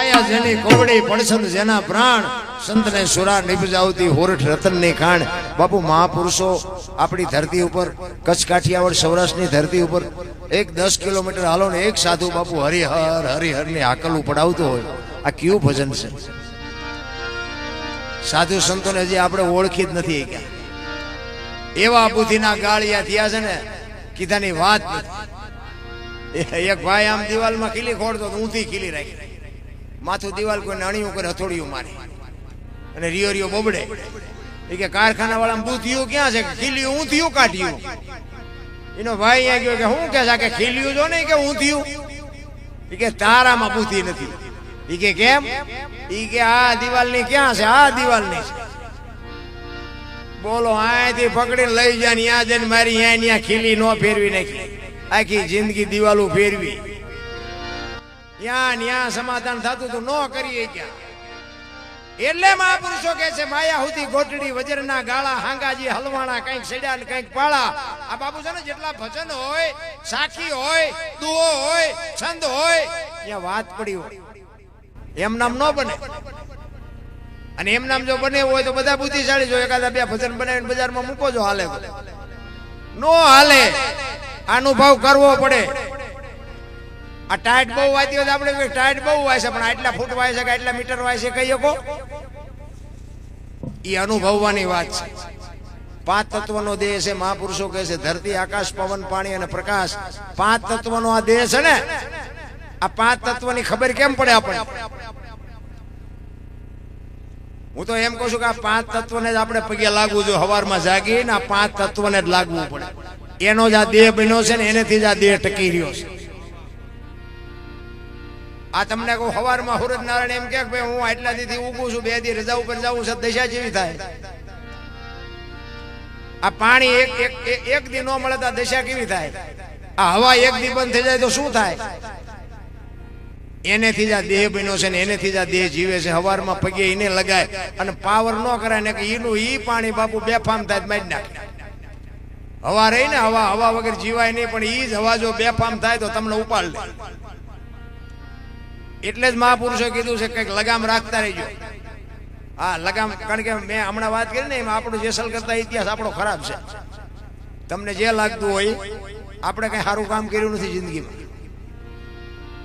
માયા જેની કોવડી પડછંદ જેના પ્રાણ સંતને સુરા નિપજાવતી હોરઠ રતનની ખાણ. બાપુ મહાપુરુષો આપણી ધરતી ઉપર કચ્છ કાઠિયાવાડ સૌરાષ્ટ્રની ધરતી ઉપર 10 કિલોમીટર હાલો ને એક સાધુ બાપુ હરિહર હરિહર ની હાકલું પડાવતો હોય. આ કયું ભજન છે? સાધુ સંતોને હજી આપણે ઓળખી જ નથી ગયા. એવા બુદ્ધિના ગાળિયા થયા છે ને કીધાની વાત નથી. એક ભાઈ આમ દિવાલમાં ખીલી ખોડતો ઊંધી ખીલી રાખી, માથું દિવાલ કોઈ અણીયું કરે, હથોડિયું મારે અને રિયો રિયો બબડે. એ કે કારખાના વાળા બુદ્ધિયું ક્યાં છે? ખીલીયું ઊંધિયું કાઢ્યું. એનો ભાઈ અહીંયા ગયો કે શું કે છે? ખીલીયું જો ને કે ઊંધિયું. એ કે તારામાં બુદ્ધિ નથી. એ કે કેમ? એ કે આ દિવાલની ક્યાં છે? આ દિવાલની છે. બોલો, અહીંથી પકડીને લઈ જાય ને ત્યાં જઈને મારી ત્યાં ખીલી નો ફેરવી નાખી. આખી જિંદગી દિવાલો ફેરવી, ત્યાં સમાધાન થતું તો નો કરીએ ક્યાં. એટલે મહાપુરુષો કે છે માયા હુતી ગોટડી વજરના ગાળા હાંગાજી હલવાણા, કઈક સડ્યા ને કઈક પાળા. આ બાપુ છે ને જેટલા ભજન હોય, સાખી હોય, દુઓ હોય, છંદ હોય, ત્યાં વાત પડી હોય. એમ નામ ન બને. અને એમ નામ જો બને હોય તો બધા બુદ્ધિશાળી જો એકાદા બે ભજન બનાવીને બજારમાં મૂકો જો હાલે નો હાલે. અનુભવ કરવો પડે. આ ટાઈટ બહુ વાતી હોય આપણે ટાઈટ બહુ વાય છે, પણ આટલા ફૂટ વાય છે કે આટલા મીટર વાય છે કહી શકો? એ અનુભવવાની વાત છે. 5 તત્વનો દેહ છે. મહાપુરુષો કહે છે ધરતી, આકાશ, પવન, પાણી અને પ્રકાશ. 5 તત્વનો આ દેહ છે ને, આ 5 તત્વની ખબર કેમ પડે આપણને? હું તો એમ કહું છું કે આ 5 તત્વને જ આપણે પગે લાગવું જોઈએ. સવારમાં જાગીને આ 5 તત્વને જ લાગવું પડે. એનો જ આ દેહ બન્યો છે ને, એનેથી જ આ દેહ ટકી રહ્યો છે. આ તમને કહું સવારમાં સૂરજ નારાયણ એમ કે ભાઈ હું આટલા દીથી ઉગું છું, 2 દી રજા ઉપર જાઉં છું, દશા જેવી થાય. આ પાણી એક દી ન મળે તો દશા કેવી થાય? આ હવા એક દી બંધ થઈ જાય તો શું થાય? એનેથી જ આ દેહ બન્યો છે ને, એનેથી જ આ દેહ જીવે છે. સવારમાં પગે એને લગાય અને પાવર ન કરાય ને કે એનું ઈ પાણી બાપુ બેફામ થાય મારી નાખે. હવા રહી ને, હવા વગર જીવાય નહીં, પણ ઈ જ હવા જો બેફામ થાય તો તમને ઉપાડ લે. એટલે જ મહાપુરુષે કીધું છે કંઈક લગામ રાખતા રહીજો. હા, લગામ. કારણ કે મેં હમણાં વાત કરી ને એમાં આપણું જેસલ કરતા ઇતિહાસ આપણો ખરાબ છે. તમને જે લાગતું હોય, આપણે કઈ સારું કામ કર્યું નથી જિંદગીમાં.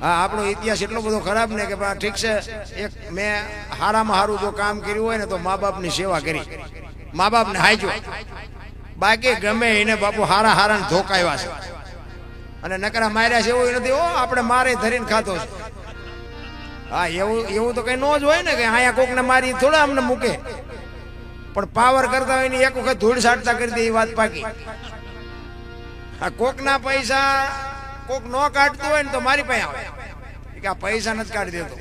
હા, આપણો ઇતિહાસ એટલો બધો ખરાબ ને કે ઠીક છે, એક મેં હારામાં હારું જો કામ કર્યું હોય ને તો મા બાપની સેવા કરી, મા બાપને હાચો. બાકી ગમે એને બાપુ હારા ને ધોકાવ્યા છે અને નકરા માર્યા છે એવું નથી. આપણે મારે ધરીને ખાતો છે. હા, એવું તો કઈ ન જ હોય ને કે અહીંયા કોકને મારી થોડા અમને મૂકે. પણ પાવર કરતા હોય ને એક વખત ધૂળ સાટતા કરી દે એ વાત પાકી. આ કોકના પૈસા કોક ન કાઢતું હોય ને તો મારી પાસે આવે કે આ પૈસા નથી કાઢી દેતો.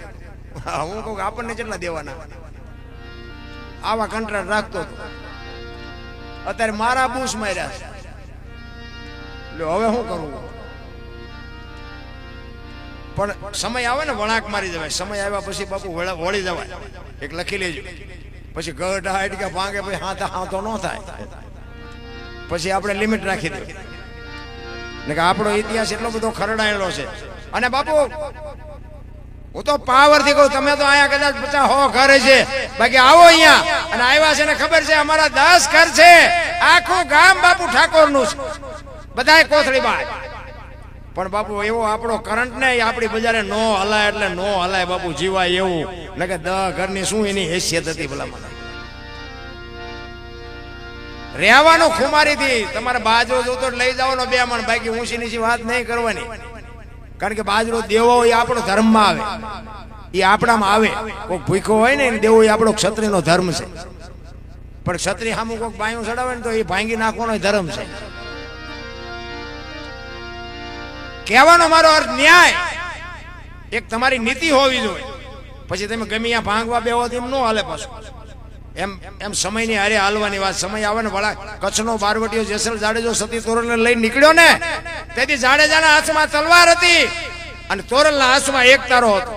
હું કહું આપણને કેટલા દેવાના? આવા કંટ્રાક્ટ રાખતો હતો. અત્યારે મારા બૂસ માર્યા છે. હવે શું કરવું? પણ સમય આવે ને વળાંક મારી જવાય. સમય આવ્યા પછી બાપુ વળી જવાય. એક લખી લેજો. પછી ગઢ હાઈટ કે ભાંગે પછી હાથો ન થાય. પછી આપણે લિમિટ રાખી દઈએ ને કે આપણો ઇતિહાસ એટલો બધો ખરડાયેલો છે. અને બાપુ હું તો પાવર થી કહું, તમે તો અહીંયા કદાચ 50-100 ઘર છે, બાકી આવો અહીંયા અને આવ્યા છે ને ખબર છે અમારા 10 ઘર છે. આખું ગામ બાપુ ઠાકોર નું છે, બધાય કોથળી બાય. પણ બાપુ એવો આપણો કરંટ ને આપણી બજારે નો હલાય એટલે નો હલાય બાપુ, જીવાય એવું ને કે 10 ઘરની શું એની હેસિયત હતી ભલા મને. રહેવાનું ખુમારી થી તમારે બાજરો જોતો લઈ જવાનો 2 મણ, બાકી ઊંચી નીચી વાત નહીં કરવાની. કારણ કે બાજરો દેવો એ આપણો ધર્મમાં આવે, એ આપણામાં આવે. કોઈ ભૂખો હોય ને દેવો એ આપણો ક્ષત્રિયનો ધર્મ છે. પણ ક્ષત્રિય સામું કોઈક બાયું ચડાવે ને તો એ ભાંગી નાખવાનો ધર્મ છે. કહેવાનો મારો અર્થ ન્યાય. એક તમારી નીતિ હોવી જોઈએ. પછી તમે ગમે ત્યાં ભાંગવા બેહો એમ ન હાલે. પાછું એમ સમયની હારે હાલવાની વાત. સમય આવે ને વળા. કચ્છનો બારવટીયો જેસલ જાડેજો સતી તોરલને લઈને નીકળ્યો ને, તેથી જાડેજાના હાથમાં તલવાર હતી અને તોરલના હાથમાં એક તારો હતો.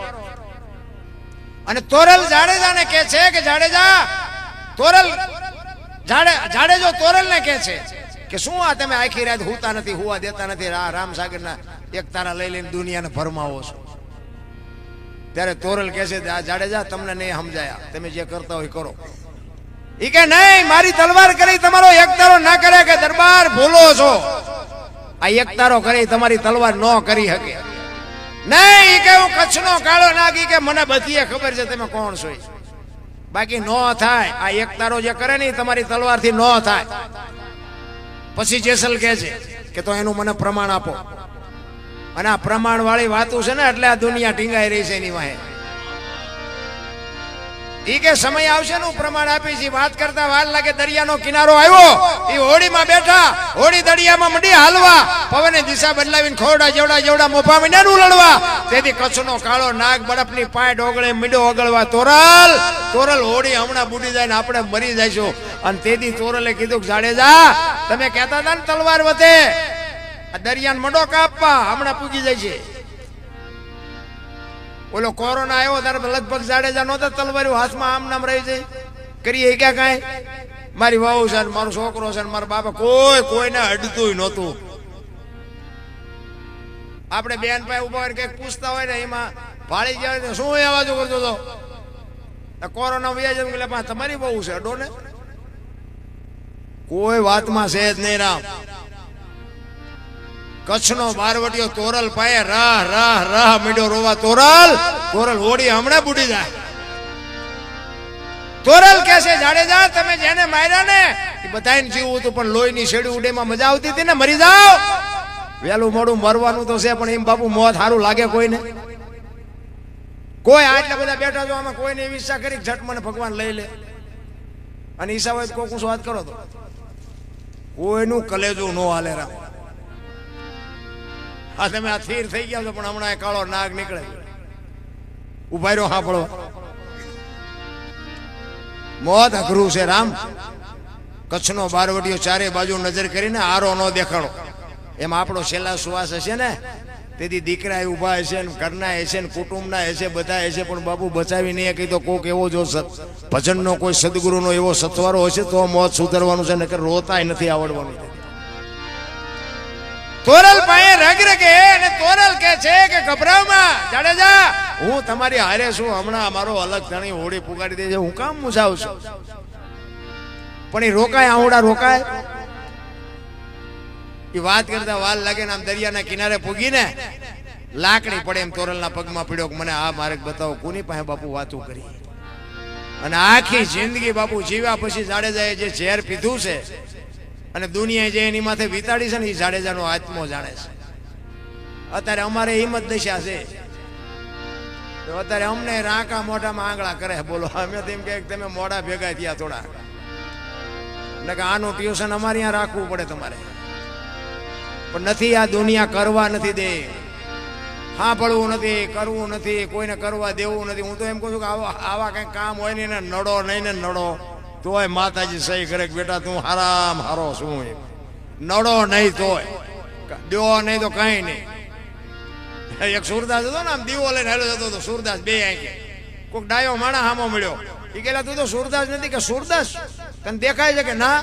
અને તોરલ જાડેજાને કહે છે કે જાડેજો તોરલને કહે છે કે શું આ તમે આખી રાત હુતા નથી, હુવા દેતા નથી, રામસાગરના એક તારા લઈ લઈને દુનિયાને ભરમાવો છો. ત્યારે તોરલ કહે છે આ જાડેજા તમને નહીં સમજાયા, તમે જે કરતા હોય કરો. ઈ કે નહીં, મારી તલવાર કરી તમારો એક તારો ના કરે. કે દરબાર ભૂલો છો, આ એક તારો કરી તમારી તલવાર ન કરી શકે નહીં. ઈ કે હું કચ્છનો કાળો નાગી, કે મને બધીએ ખબર છે તમે કોણ છો, બાકી નો થાય. આ એક તારો જે કરે ને તમારી તલવારથી નો થાય. પછી જેસલ કહે છે કે તો એનું મને પ્રમાણ આપો. અને આ પ્રમાણ વાળી વાતો છે ને એટલે આ દુનિયા ટીંગાઈ રહી છે એની વાહે. ઈ કે સમય આવશે ને પ્રમાણ આપી છે. વાત કરતા વાર લાગે. દરિયાનો કિનારો આવ્યો, ઈ હોડીમાં બેઠા, હોડી દરિયામાં મંડી હાલવા, પવને દિશા બદલાવીને ખોરડા જેવડા જેવડા મોભા મીંડાનું લડવા. તેથી કચ્છનો કાળો નાગ બરફની પાય ડોગળે મીંડો ઓગળવા. તોરલ તોરલ હોડી હમણાં બુડી જાય ને આપણે મરી જઈશું. અને તેથી તોરલે કીધું કે જાડેજા તમે કહેતા હતા ને તલવાર વધે, આ દરિયાને મંડો કાપવા, હમણાં પૂગી જાય છે. ઓલો કોરોના આવ્યો ત્યારે લગભગ જાડેજા નહોતા તલવારી હાથમાં આમ નામ રહી જાય. કરીએ ક્યાં કાંઈ, મારી વહુ છે, મારો છોકરો છે, મારા બાપા કોઈને અડતું નહોતું. આપણે બેન પાસે ઉભા હોય કઈક પૂછતા હોય ને એમાં ભાળી જાય શું એ અવાજો કરતો હતો. કોરોના વ્યાજ એટલે તમારી બહુ છે અડો ને, કોઈ વાતમાં છે જ નહીં. રામ કચ્છનો બારવટીયો તોરલ પાયે રાહ રાહ રાહ મીડો રોવા. તોરલ તોરલ હોડી હમણાં બુડી જાય. તોરલ કે છે જાડેજા તમે જેને માર્યા ને એ બધાને જીવવું હતું, પણ લોહીની શેડી ઉડેમાં મજા આવતી હતી ને, મરી જાઓ. વેલું મોડું મરવાનું તો છે, પણ એમ બાપુ મોત સારું લાગે કોઈને? કોઈ આટલા બધા બેઠા છો આમાં કોઈને એવી ઈચ્છા કરી ઝટ મને ભગવાન લઈ લે. અને ઈચ્છા હોય તો કોક વાત કરો તો કોઈનું કલેજું નો હાલે. રામ આ તમે આ થીર થઈ ગયા છો, પણ હમણાં કાળો નાગ નીકળે ઉભા રહ્યો સાંભળો. મોત અઘરું છે રામ. કચ્છનો બારવટીયો ચારે બાજુ નજર કરીને આરો નો દેખાડો. એમ આપણો છેલ્લા શ્વાસ હશે ને તેથી દીકરા ઉભા હશે ને ઘરના હશે ને કુટુંબના હશે બધા હશે, પણ બાપુ બચાવી નહીં કહી તો કોક એવો જો ભજનનો કોઈ સદગુરુનો એવો સથવારો હશે તો મોત સુધરવાનું છે, નકર રોતાય નથી આવડવાનું. તોરલ પાસે રગ રગે અને તોરલ કે છે કે ગભરાવમાં જાડેજા હું તમારી હારે છું, હમણાં અમારો અલગ ધણી હોડી પુગાડી દે છે, હું કામ મુસાવ છું. પણ એ રોકાય આવડા રોકાય. એ વાત કરતા વાર લાગે ને આમ દરિયાના કિનારે પૂગીને લાકડી પડે એમ તોરલના પગમાં પડ્યો કે મને આ માર્ગ બતાવો. કોની પાસે બાપુ વાતું કરી? અને આખી જિંદગી બાપુ જીવ્યા પછી જાડેજાએ જે ઝેર પીધું છે અને દુનિયાએ જે એની માથે વિતાડી છે ને એ જાડેજાનો આત્મો જાણે છે. અત્યારે અમારે હિંમત દશા છે તો અત્યારે અમને રાંકા મોઢામાં આંગળા કરે. બોલો અમે તેમ કે તમે મોઢા ભેગા થયા થોડા, એટલે કે આનું ટ્યુશન અમારે અહીંયા રાખવું પડે તમારે. પણ નથી, આ દુનિયા કરવા નથી દે, સાંભળવું નથી, કરવું નથી, કોઈને કરવા દેવું નથી. હું તો એમ કહું છું કે આવા કઈ કામ હોય ને નડો નહીં ને નડો તોય માતાજી સહી કરે કે બેટા તું હારામ હારો શું, નડો નહીં તોય દેવો નહીં તો કઈ નહીં. એક સુરદાસ હતો ને આમ દીવો લઈને હેલો જતો હતો. સુરદાસ બે આંખે કોઈક ડાયો માણા હામો મળ્યો. એ કહેલા તું તો સુરદાસ નથી? કે સુરદાસ તને દેખાય છે? કે ના.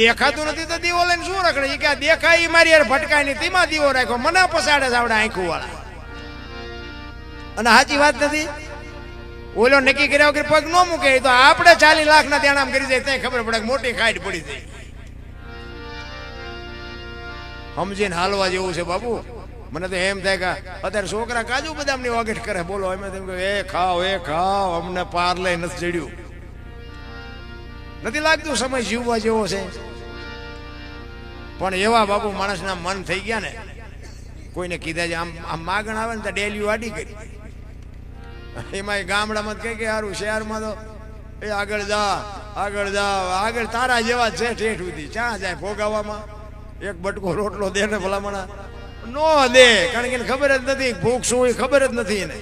દેખાતું નથી તો દીવો લઈને શું રખડે? કે દેખાય મારી યાર ભટકાય નહીં તેમાં દીવો રાખ્યો, મને પસાડે છે આવડે આંખું વાળા. અને સાચી વાત નથી. ઓલો નક્કી કર્યા વગર પગ ન મૂકે તો આપણે 40 લાખના દેણામ કરી જાય ત્યાં ખબર પડે કે મોટી ખાઈટ પડી જાય. સમજીને હાલવા જેવું છે બાપુ. મને તો એમ થાય કે અત્યારે છોકરા કાજુ બદામની વાગેટ કરે. બોલો અમે તેમ કે એ ખાવ અમને પાર લઈ નથી ચડ્યું. નથી લાગતું સમય જીવવા જેવો છે? પણ એવા બાપુ માણસના મન થઈ ગયા ને, કોઈને કીધા છે આમ માગણ આવે ને તો ડેલી વાડી કરી. એમાં ગામડામાં કઈ કે સારું, શહેરમાં તો એ આગળ જા આગળ તારા જેવા છે ઠેઠ સુધી. ક્યાં જાય ભોગાવામાં? એક બટકો રોટલો દે ને ભલામણા નો દે, કારણ કે ખબર જ નથી ભૂખ શું એ ખબર જ નથી એને.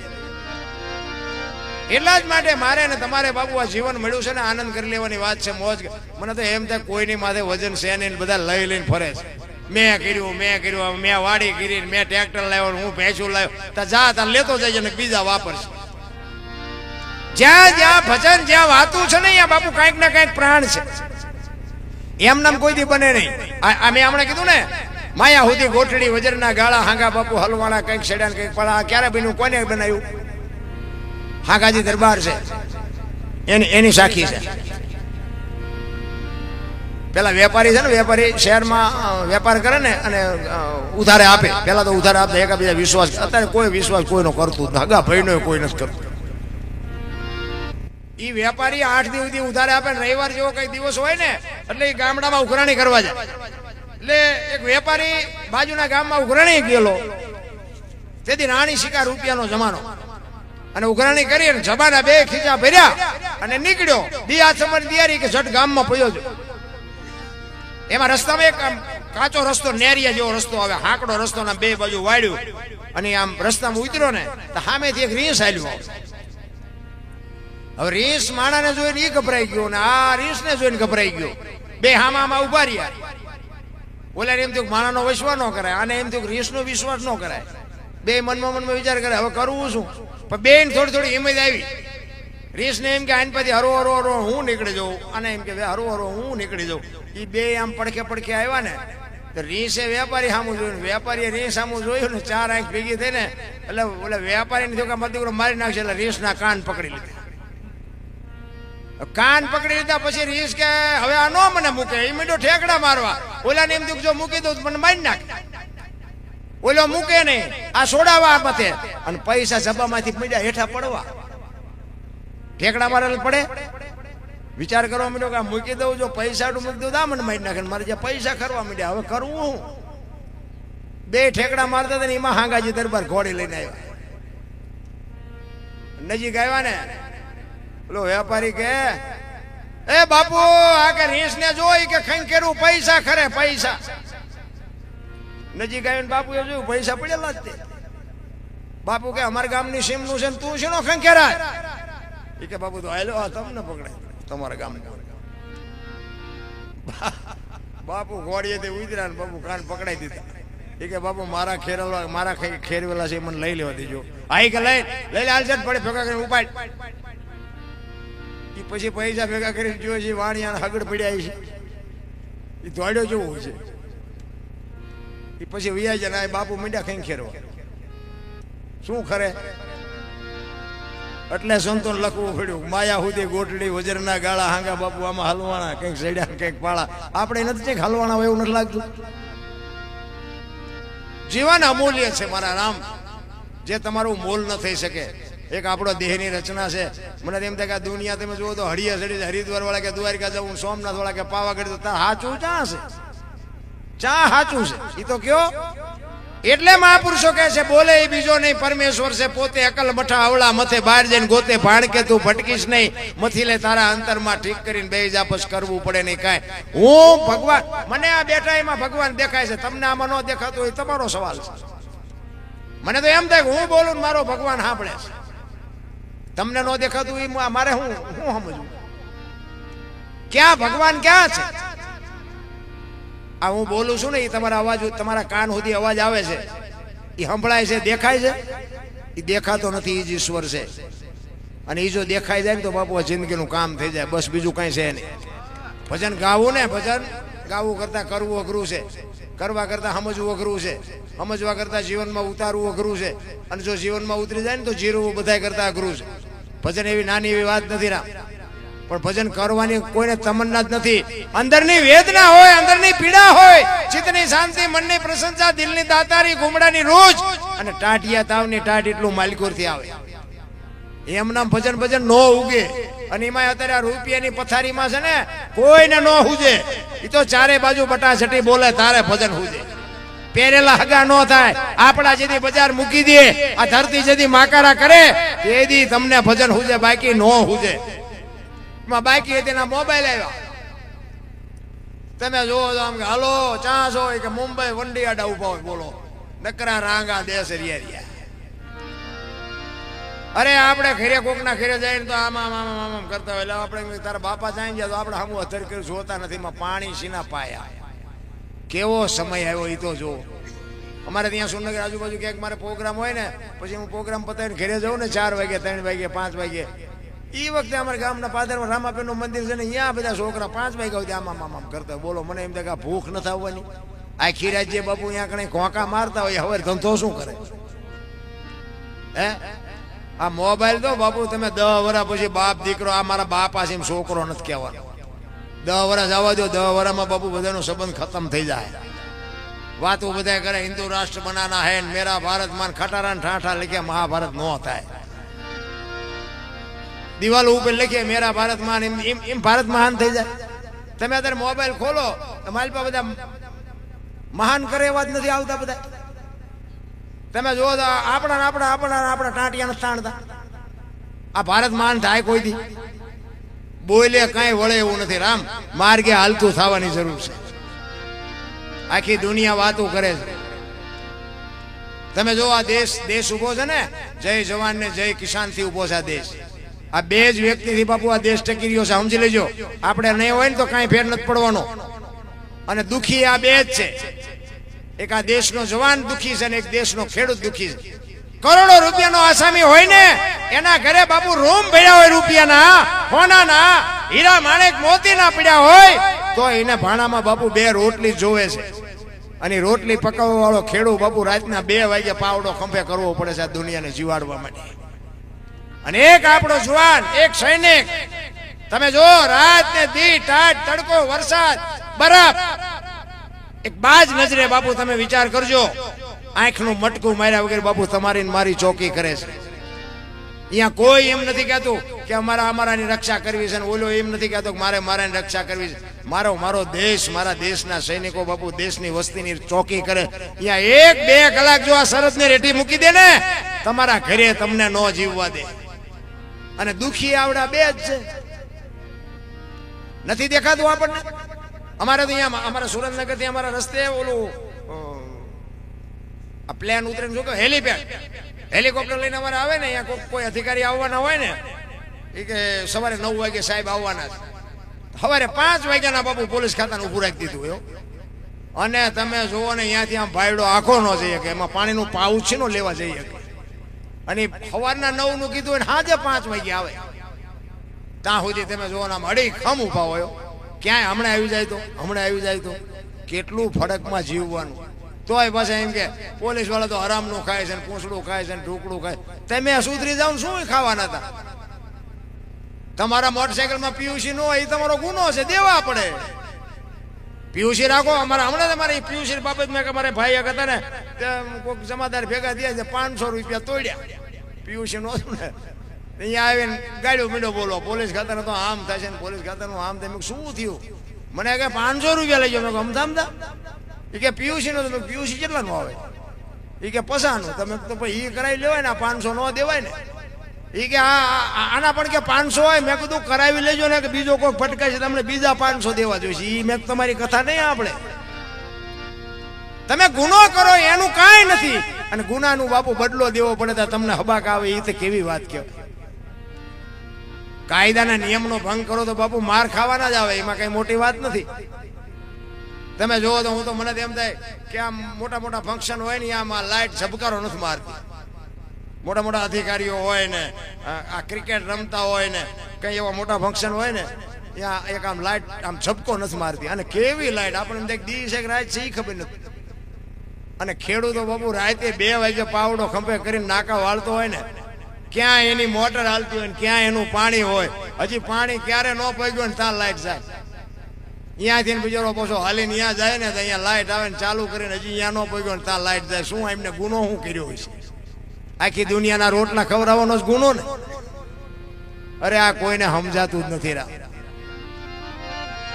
એટલા જ માટે મારે ને તમારે બાબુ આ જીવન મળ્યું છે ને આનંદ કરી લેવાની વાત છે, મોજ. મને તો એમ થાય કોઈની માથે વજન છે ને બધા લઈ લઈને ફરે છે. મેં કર્યું, મેં વાડી કરી, મેં ટ્રેક્ટર લાવ્યો, હું ભેંસું લાવ્યો. તા જા તા લેતો જાય ને બીજા વાપરશે. જ્યાં જ્યાં ભજન જ્યાં વાતું છે ને અહીંયા બાપુ કઈક ને કઈક પ્રાણ છે. એમ નામ કોઈ દી બને નહીં. આ મેં હમણાં કીધું ને માયા સુધી ગોઠડી વજરના ગાળા હાંગા બાપુ હલવાણા કઈક છેડા કઈક પડા. ક્યારે બન્યું? કોને બનાવ્યું? હાગાજી દરબાર છે એની સાખી છે. પેલા વેપારી છે ને, વેપારી શહેરમાં વેપાર કરે ને અને ઉધારે આપે. પેલા તો ઉધારે આપતા એકાબીજા વિશ્વાસ. અત્યારે કોઈ વિશ્વાસ કોઈનો કરતું નથી, હગા ભાઈનો કોઈ નથી કરતું. એ વેપારી 8 દિવસ સુધી ઉધારે આપે ને રવિવાર જેવો કઈ દિવસ હોય ને એટલે એ ગામડામાં ઉઘરાણી કરવા જાય. એટલે એક વેપારી બાજુના ગામમાં ઉઘરાણી ગયેલો. તેથી રાણી શિકાર રૂપિયાનો જમાનો, અને ઉઘરાણી કરી અને જમાના 2 ખીચા ભર્યા અને નીકળ્યો. દિયા સમર દિયારી કે ઝટ ગામમાં પડ્યો છે. એમાં રસ્તામાં એક કાચો રસ્તો, નેરિયા જેવો રસ્તો આવે, હાંકડો રસ્તો, ના 2 બાજુ વાળ્યું અને આમ રસ્તામાં ઉતર્યો ને તો સામેથી એક રીંછ આવ્યો. હવે રીંછ માણાને જોઈને એ ગભરાઈ ગયો ને આ રીંછને જોઈને ગભરાઈ ગયો. 2 હામાં ઉભા રહ્યા. ઓલા એમ થયું માણાનો વિશ્વાસ ન કરાય, આને એમ થયું રીંછનો વિશ્વાસ ન કરાય. 2 મનમાં વિચાર કરે હવે કરવું શું. પણ 2 થોડી થોડી હિંમત આવી. રીંછને એમ કે આને પછી હરો હરો હરો હું નીકળી જાઉં, અને એમ કે હરો હરો હું નીકળી જાઉં. એ 2 આમ પડખે પડખે આવ્યા ને તો રીંછે વેપારી સામું જોયું, વેપારીએ રીંછ સામું જોયું ને 4 આંખ ભેગી થઈ ને એટલે ઓલા વેપારીને થયું કે મારો દીકરો મારી નાખશે. એટલે રીંછના કાન પકડી લીધા. કાન પકડી લીધા પછી રીંછ કે હવે આ નો મને મૂકે. એ મીઠો ઠેકડા મારવા. ઓલાને એમ થયું જો મૂકી દઉં મને મારી નાખ. ઓલો મૂકે નહીં, આ છોડાવા મથે અને પૈસા જબામાંથી મીડા હેઠા પડવા. ઠેકડા મારેલ પડે. વિચાર કરવા માંડ્યો કે મૂકી દઉં, જો પૈસા મૂકી દઉં દા મને મારી નાખે. મારે જે પૈસા કરવા માંડ્યા હવે કરવું હું. 2 ઠેકડા મારતા હતા ને એમાં હાંગાજી દરબાર ઘોડી લઈને આવ્યા. નજીક આવ્યા ને પેલો વેપારી કે એ બાપુ આ કે રીંછ ને જોઈ કે ખંખેરું પૈસા ખરે પૈસા. નજીક આવીને બાપુ એ જોયું પૈસા પડેલા જ તે. બાપુ કે અમારા ગામની સીમનું છે ને તું શેનો ખંખેરાય. એ કે બાપુ તો હાલો આ તમને પકડાય તમારા ગામ. બાપુ ઘોડીએ ઉતર્યા ને બાપુ કાન પકડાઈ દીધા. એ કે બાપુ મારા ખેરવેલા છે મને લઈ લેવા દેજો. આ કે લઈ લે હાલ છે પડે ભેગા કરીને ઉપાડ. એ પછી પૈસા ભેગા કરીને જોયો છે વાણિયા હગડ પડ્યા છે. એ દોડ્યો જેવું છે. એ પછી વ્યાજ જાય બાપુ મીંડા ખાઈ ખેરવા. શું ખરે એટલે સંતોન લખવું પડ્યું માયા સુધી ગોટડી વજરના ગાળા હાંગા બાપુ આમાં હલવાના કંઈક સડ્યા કંઈક પાળા. આપણે નથી કંઈક હલવાના હોય એવું નથી લાગતું. જીવન અમૂલ્ય છે મારા રામ, જે તમારું મોલ ન થઈ શકે. એક આપણો દેહની રચના છે. મને એમ થાય કે આ દુનિયા તમે જુઓ તો હરિયા સડી હરિદ્વાર વાળા કે દ્વારકા જવું, સોમનાથ વાળા કે પાવાગઢ તો તાર સાચું ચા છે, ચા સાચું છે એ તો કયો. એટલે મહાપુરુષો કહે છે બોલે એ બીજો નહીં પરમેશ્વર છે પોતે. અકલ મઠા અવળા મથે બહાર જઈને ગોતે ભાણ કે તું ભટકીશ નહીં. મથી લે તારા અંતરમાં ઠીક કરીને બે જાપસ કરવું પડે નહીં કાંઈ. હું ભગવાન મને આ બેઠા એમાં ભગવાન દેખાય છે, તમને આમાં ન દેખાતો હોય તમારો સવાલ છે. મને તો એમ થાય કે હું બોલું મારો ભગવાન સાંભળે છે. તમને ન દેખાતું એ મારે હું સમજવું ક્યાં ભગવાન ક્યાં છે. આ હું બોલું છું ને એ તમારા અવાજ તમારા કાન સુધી અવાજ આવે છે એ સંભળાય છે, દેખાય છે. એ દેખાતો નથી, એ જ ઈશ્વર છે. અને એ જો દેખાઈ જાય ને તો બાપુ જિંદગીનું કામ થઈ જાય, બસ બીજું કઈ છે નહીં. ભજન ગાવું ને ભજન ગાવું કરતા કરવું અઘરું છે, કરવા કરતા સમજવું અઘરું છે, સમજવા કરતા જીવનમાં ઉતારવું અઘરું છે. અને જો જીવનમાં ઉતરી જાય ને તો જીરવું બધા કરતા અઘરું છે. ભજન એવી નાની એવી વાત નથી રામ, પણ ભજન કરવાની કોઈને તમન્ના જ નથી. અંદરની વેદના હોય, અંદરની પીડા હોય, ચિત્તની શાંતિ, મનની પ્રશંસા, દિલની દાતારી, ગુમડાની રોજ અને ટાટિયા તાવની ટાટ એટલું માલિકોરથી આવે. એમના ભજન ભજન નો ઉગે. અને એમાં અત્યારે આ રૂપિયાની પથારીમાં છે ને કોઈને નો હુજે. એ તો ચારે બાજુ બટાછટી બોલે તારે ભજન હુજે. પહેરેલા હગા નો થાય. આપડા જેથી બજાર મૂકી દે, આ ધરતી જેથી માકારા કરે તેથી તમને ભજન હુજે, બાકી નો હુજે. બાકી તેના મોબાઈલ આવ્યા તમે જોવો તો આમ કે હાલો ચાન્સ હોય કે મુંબઈ વંડી આડા ઉભા હોય બોલો નકરા રાંગા દેશ રિયા. અરે આપણે ખેરે કોકના ખેરે જાય ને તો આમ આમ કરતા હોય. એટલે આપણે તારા બાપા જાય ગયા તો આપણે હમું અથર કર્યું જોતા નથી. એમાં પાણી સીના પાયા. કેવો સમય આવ્યો એ તો જો. અમારે ત્યાં સુરનગર આજુબાજુ ક્યાંક મારે પ્રોગ્રામ હોય ને પછી હું પ્રોગ્રામ પતાવીને ઘરે જાઉં ને 4 વાગે 3 વાગે 5 વાગે. એ વખતે અમારા ગામના પાદરમાં રામાપીરનું મંદિર છે ને અહીંયા બધા છોકરા 5 વાગ્યા સુધી આમ કરતા. બોલો મને એમ થાય કે ભૂખ ન થવાની. આખી રાત જે બાપુ અહીંયા કણે ઘોંકા મારતા હોય હવે ધંધો શું કરે હે. આ મોબાઈલ તો બાપુ તમે 10 વર્ષ પછી બાપ દીકરો આ મારા બાપ આ છે છોકરો નથી કહેવાનો. 10 વર્ષ આવવા દો, 10 વર્ષમાં બાપુ બધાનો સંબંધ ખતમ થઈ જાય. વાતો બધા કરે હિન્દુ રાષ્ટ્ર બનાના હે, મેરા ભારત માન ખટારા ઠાઠા લખ્યા, મહાભારત નો થાય. દિવાલો ઉપર લખીએ મેરા ભારત માન, એમ ભારત મહાન થઈ જાય. તમે અત્યારે મોબાઈલ ખોલો તમારી પાસે બધા મહાન કરે એવા જ નથી આવતા બધા. તમે જો આપણા ટાંટિયા નથી તાણતા. આ ભારત મહાન થાય કોઈ દી? બોલે કઈ વળે એવું નથી. રામ માર્ગે હાલતું થવાની જરૂર છે. આખી દુનિયા વાતો કરે છે. તમે જો આ દેશ ઉભો છે ને, જય જવાન ને જય કિસાન થી ઉભો છે આ દેશ. આ બે જ વ્યક્તિથી બાપુ આ દેશ ટકી રહ્યો છે. સમજી લેજો. આપણે નહીં હોય ને તો કઈ ફેર નથી પડવાનો. અને દુખી આ બે જ છે. એક આ દેશનો જવાન દુખી છે અને એક દેશનો ખેડૂત દુખી છે. કરોડો રૂપિયાનો આસામી હોય ને એના ઘરે બાપુ રૂમ ભર્યા હોય રૂપિયાના, સોનાના, હીરા માણેક મોતીના પડ્યા હોય તો એને ભાણામાં બાપુ 2 રોટલી જોવે છે. અને રોટલી પકાવવા વાળો ખેડૂત બાપુ રાતના 2 વાગે પાવડો ખંભે કરવો પડે છે આ દુનિયાને જીવાડવા માટે. અને એક આપણો જવાન, એક સૈનિક, તમે જો રાત ને દી, ટાટ, તડકો, વરસાદ, બરફ, એક બાજ નજરે બાપુ તમે વિચાર કરજો, આંખનું મટકું માર્યા વગર બાપુ તમારી મારી ચોકી કરે છે. અહીંયા કોઈ એમ નથી કહેતું કે અમારાની રક્ષા કરવી છે, ઓલો એમ નથી કહેતો કે મારાની રક્ષા કરવી છે. મારો દેશ, મારા દેશના સૈનિકો બાપુ દેશની વસ્તીની ચોકી કરે. અહીંયા 1-2 કલાક જો આ સરહદને રેઠી મૂકી દે ને, તમારા ઘરે તમને ન જીવવા દે. અને દુખી આવડા બે જ છે. નથી દેખાતું આપણને? અમારે તો અહીંયા અમારા સુરેન્દ્રનગર થી અમારા રસ્તે ઓલું આ પ્લેન ઉતરે ને, શું કહે, હેલિકોપ્ટર લઈને અમારે આવે ને, અહીંયા કોઈ અધિકારી આવવાના હોય ને, એ કે સવારે 9 વાગે સાહેબ આવવાના છે. સવારે 5 વાગ્યાના બાપુ પોલીસ ખાતાનું ઉભું રાખી દીધું એવું. અને તમે જુઓ ને અહીંયાથી આમ ભાઈડો આખો ન જઈએ કે એમાં પાણીનું પાઉચ છે લેવા જઈએ. અને સવારના 9 નું કીધું ને સાંજે 5 વાગે આવે. ત્યાં સુધી તમે જુઓ ને આમ અડી ખમ ઉભા હોય. ક્યાંય હમણાં આવી જાય તો કેટલું ફડકમાં જીવવાનું. તોય પાછા એમ કે પોલીસ વાળા તો હરામનું ખાય છે, પૂંછડું ખાય છે, ઢોકળું ખાય. તમે સુધરી જાવ શું ખાવાના હતા? તમારા મોટરસાયકલમાં પીયુસી ન હોય એ તમારો ગુનો છે, દેવા પડે. પીયુસી રાખો. અમારા હમણાં તમારે પીયુસી બાબત મેં કે મારે ભાઈ એક હતા ને, કોઈક જમાદાર ભેગા થયા છે, 500 રૂપિયા તોડ્યા પીયુસી નો ને. અહીંયા આવીને ગાડ્યો મીડો બોલો, પોલીસ ખાતાનો તો આમ થાય છે ને પોલીસ ખાતાનું આમ થાય. શું થયું? મને કે 500 રૂપિયા લઈ જાઓ. મેં સમજામતા એ કે પીયુસી નો, તમે પીયુસી કેટલા નો આવે? એ કે પસાનું. તમે તો એ કરાવી લેવાય ને, 500 નો દેવાય ને. એ કે આના પણ કે 500 હોય. મેં કીધું કરાવી લેજો ને, કે બીજો કોઈ ફટકાય છે તમને બીજા 500 દેવા જોઈશે. એ મેં તમારી કથા નહીં આપણે. તમે ગુનો કરો એનું કાંઈ નથી, અને ગુનાનું બાપુ બદલો દેવો પડે તો તમને હબાક આવે. એ તો કેવી વાત કહેવાય? કાયદાના નિયમનો ભંગ કરો તો બાપુ માર ખાવાના જ આવે. એમાં કઈ મોટી વાત નથી. તમે જોવો તો હું તો મને એમ થાય કે આમ મોટા ફંક્શન હોય ને, આમાં લાઈટ ઝબકારો નથી મારતી. મોટા અધિકારીઓ હોય ને, આ ક્રિકેટ રમતા હોય ને, કઈ એવા મોટા ફંક્શન હોય ને, ત્યાં એક આમ લાઈટ આમ ઝબકો નથી મારતી. અને કેવી લાઈટ આપણને દિવસે રાત છે એ ખબર નથી. અને ખેડૂતો બાપુ રાતે 2 વાગે પાવડો ખંભે કરીને નાકા વાળતો હોય ને, ક્યાં એની મોટર હાલતી હોય ને ક્યાં એનું પાણી હોય. હજી પાણી ક્યારે ન પગ્યું ને ત્યાં લાઈટ જાય. અહીંયાથી બિચારો પાછો હાલીને ત્યાં જાય ને, તો અહીંયા લાઈટ આવે ને ચાલુ કરીને હજી અહીંયા ન પગ્યો ને ત્યાં લાઈટ જાય. શું એમને ગુનો શું કર્યો હોય છે? આખી દુનિયાના રોટલા ખવડાવવાનો જ ગુનો ને. અરે આ કોઈને સમજાતું જ નથી.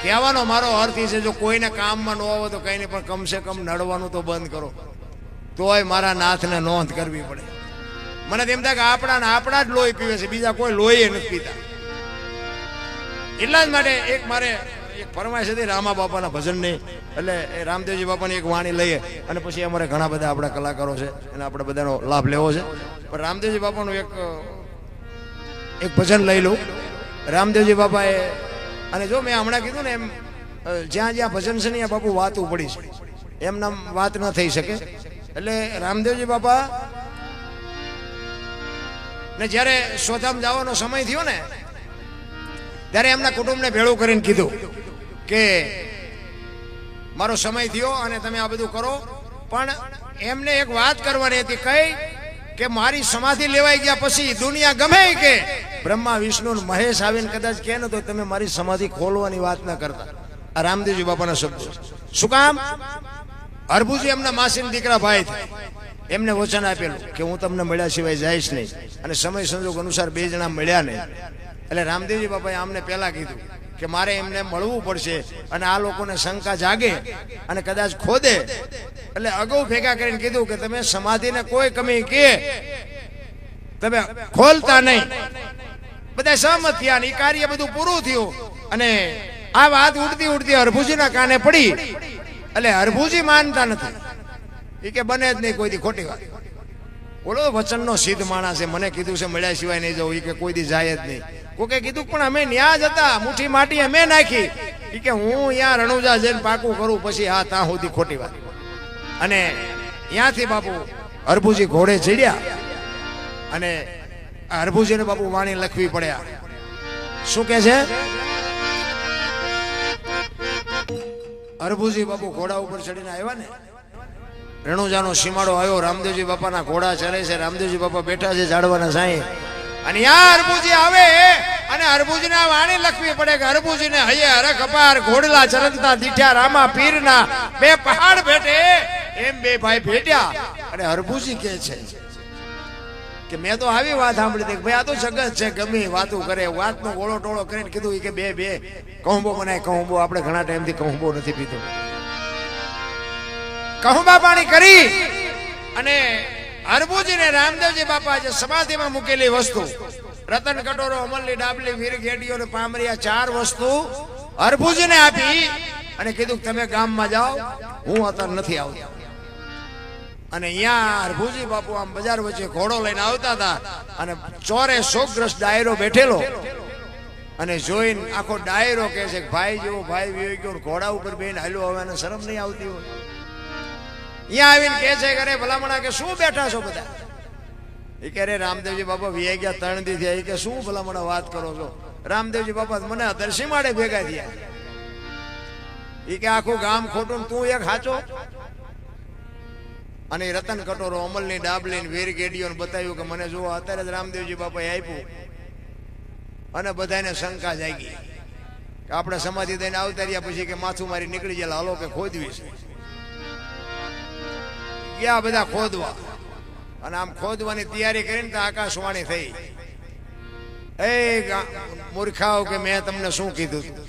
કહેવાનો મારો અર્થ એ છે, જો કોઈને કામમાં ન આવે તો કઈ નહીં, પણ કમસે કમ નડવાનું તો બંધ કરો. તોય મારા નાથને નોંધ કરવી પડે. મને તેમ થાય કે આપણા જ લોહી પીવે છે, બીજા કોઈ લોહી નથી પીતા. એટલા જ માટે મારે એક ફરમાઈશ હતી રામા બાપાના ભજનની. એટલે એ રામદેવજી બાપાની એક વાણી લઈએ અને પછી અમારે ઘણા બધા આપણા કલાકારો છે અને આપણે બધાનો લાભ લેવો છે. પણ રામદેવજી બાપાનું એક ભજન લઈ લઉં. રામદેવજી બાપાએ, અને જો મેં હમણાં કીધું ને એમ, જ્યાં ભજન છે ને ત્યાં બાપુ વાતું પડી છે, એમના વાત ન થઈ શકે. એટલે રામદેવજી બાપા ને જ્યારે સ્વધામ જવાનો સમય થયો ને, ત્યારે એમના કુટુંબને ભેળું કરીને કીધું કે મારો સમય થયો અને તમે આ બધું કરો, પણ એમને એક વાત કરવાની હતી. કઈ કે મારી સમાધિ લેવાઈ ગયા પછી દુનિયા ગમે કે બ્રહ્મા વિષ્ણુ મહેશ આવીને કદાચ કહે ને તો તમે મારી સમાધિ ખોલવાની વાત ના કરતા. આ રામદેવજી બાપાના શબ્દો. શું કામ? અરભુજી એમના માસીના દીકરા ભાઈ થાય, એમને વચન આપેલું કે હું તમને મળ્યા સિવાય જઈશ નહીં, અને સમય સંજોગ અનુસાર બે જણા મળ્યા નહીં. એટલે રામદેવજી બાપાએ આમને પહેલા કીધું કે મારે એમને મળવું પડશે, અને આ લોકોને શંકા જાગે અને કદાચ ખોદે, એટલે અગાઉ ભેગા કરીને કીધું કે તમે સમાધિને કોઈ કમી કે તમે ખોલતા નહીં. બધા સહમત થયા અને એ કાર્ય બધું પૂરું થયું. અને આ વાત ઉડતી ઉડતી અરભુજીના કાને પડી. એટલે અરભુજી માનતા નથી, એ કે બને જ નહીં કોઈ દી ખોટી વાત. બોલો વચનનો સિદ્ધ માણસ છે, મને કીધું છે મળ્યા સિવાય નહીં જવું, એ કે કોઈ દી જાય જ નહીં. કોકે કીધું પણ અમે ન્યા જ હતા, મુઠ્ઠી માટી અમે નાખી, એ કે હું અહીંયા રણુજા જઈને પાકું કરું પછી હા ત્યાં સુધી ખોટી વાત. અને ત્યાંથી બાપુ અરભુજી ઘોડે ચડ્યા અને અરભુજીને બાપુ વાણી લખવી પડ્યા. શું કે છે? અરભુજી બાપુ ઘોડા ઉપર ચડીને આવ્યા ને, રણુજાનો સીમાડો આવ્યો, રામદેવજી બાપાના ઘોડા ચરે છે, રામદેવજી બાપા બેઠા છે ઝાડવાના સાંયે, અને યા અરભુજી આવે અને અરભુજીને આ વાણી લખવી પડે કે અરભુજીને હૈયે હરખ અપાર ઘોડલા ચરંતના દીઠ્યા રામા પીરના બે પહાડ ભેટે એમ બે ભાઈ ભેટ્યા. અને અરભુજી કહે છે કે મેં તો આવી વાત સાંભળી હતી કે ભાઈ આ તો જગત છે, ગમે વાતો કરે, વાતનો ગોળો ટોળો કરીને કીધું કે બે બે કહુંબો બનાય. કહુંબો આપણે ઘણા ટાઈમથી કહુંબો નથી પીધો. કહુંબા પાણી કરી અને અરભુજીને રામદેવજી બાપા જે સમાધિમાં મૂકેલી વસ્તુ, રતન કટોરો, અમલની ડાબલી, વીર ઘેટીઓ ને પામરિયા, 4 વસ્તુ અરભુજીને આપી અને કીધું તમે ગામમાં જાઓ, હું અત્યારે નથી આવતો. અને અહીંયા અરભુજી બાપુ આમ બજાર વચ્ચે ઘોડો લઈને આવતા હતા અને ચોરે શોકગ્રસ્ત ડાયરો બેઠેલો, અને જોઈને આખો ડાયરો કહે છે કે ભાઈ જેવો ભાઈ વિયો ગયો, ઘોડા ઉપર બેન હાલ્યો, હવે એને શરમ નહીં આવતી હોય. અહીંયા આવીને કહે છે કે અરે ભલામણા કે શું બેઠા છો બધા? એ કે અરે રામદેવજી બાપા વિયાઈ ગયા 3 દી થયા. એ કે શું ભલામણા વાત કરો છો? રામદેવજી બાપા મને દર્શી માડે ભેગા થયા. એ કે આખું ગામ ખોટું, તું એક સાચો. અને રતન કટોરો, અમલની ડાબલી, વીર ગેડીઓ બતાવ્યું કે મને જો અત્યારે જ રામદેવજી બાપાએ આપ્યું. અને બધાને શંકા જાગી કે આપણે સમાધિ દઈને આવતા રહ્યા પછી કે માથું મારી નીકળી જાય, હાલો કે ખોદવી છે. ગયા બધા ખોદવા, અને આમ ખોદવાની તૈયારી કરીને તો આકાશવાણી થઈ, એ મૂર્ખાઓ કે મેં તમને શું કીધું,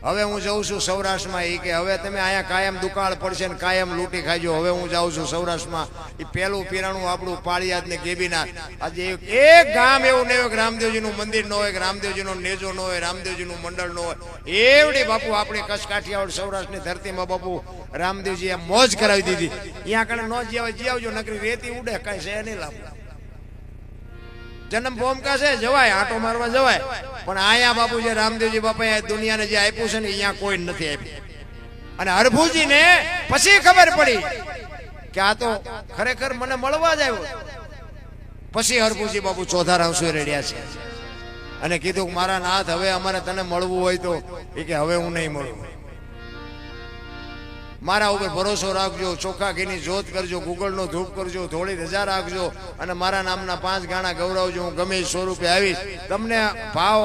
હવે હું જઉં છું સૌરાષ્ટ્રમાં. એ કે હવે તમે અહીંયા કાયમ દુકાળ પડશે ને કાયમ લૂંટી ખાજો, હવે હું જાઉં છું સૌરાષ્ટ્રમાં. એ પેલું પીરાણું આપણું પાળિયાદ ને ગેબીનાથ. આજે એક ગામ એવું નહીં હોય કે રામદેવજીનું મંદિર ન હોય, કે રામદેવજીનો નેજો ન હોય, રામદેવજીનું મંડળ ન હોય. એવડી બાપુ આપણી કચ્છ કાઠિયાવાડ સૌરાષ્ટ્રની ધરતીમાં બાપુ રામદેવજી એમ મોજ કરાવી દીધી. અહીંયા કણે ન જીવજો, નકરી રેતી ઉડે, કઈ છે નહીં લાભ. જન્મ ભૂમિકા છે, જવાય, આંટો મારવા જવાય, પણ આયા બાપુ જે રામદેવજી બાપાએ દુનિયાને જે આપ્યું છે ને અહીંયા કોઈ નથી આપ્યું. અને અરભુજીને પછી ખબર પડી કે આ તો ખરેખર મને મળવા જ આવ્યો. પછી અરભુજી બાપુ ચોથા આંસુએ રડ્યા છે અને કીધું કે મારા નાથ હવે અમારે તને મળવું હોય તો એ કે હવે હું નહીં મળું, મારા ઉપર ભરોસો રાખજો, ચોખ્ખા ઘીની જોત કરજો, ગુગળનો ધૂપ કરજો, થોડી રજા રાખજો, અને મારા નામના 5 ગાણા ગૌરવજો. હું ગમે 100 રૂપિયા આવીશ. તમને ભાવ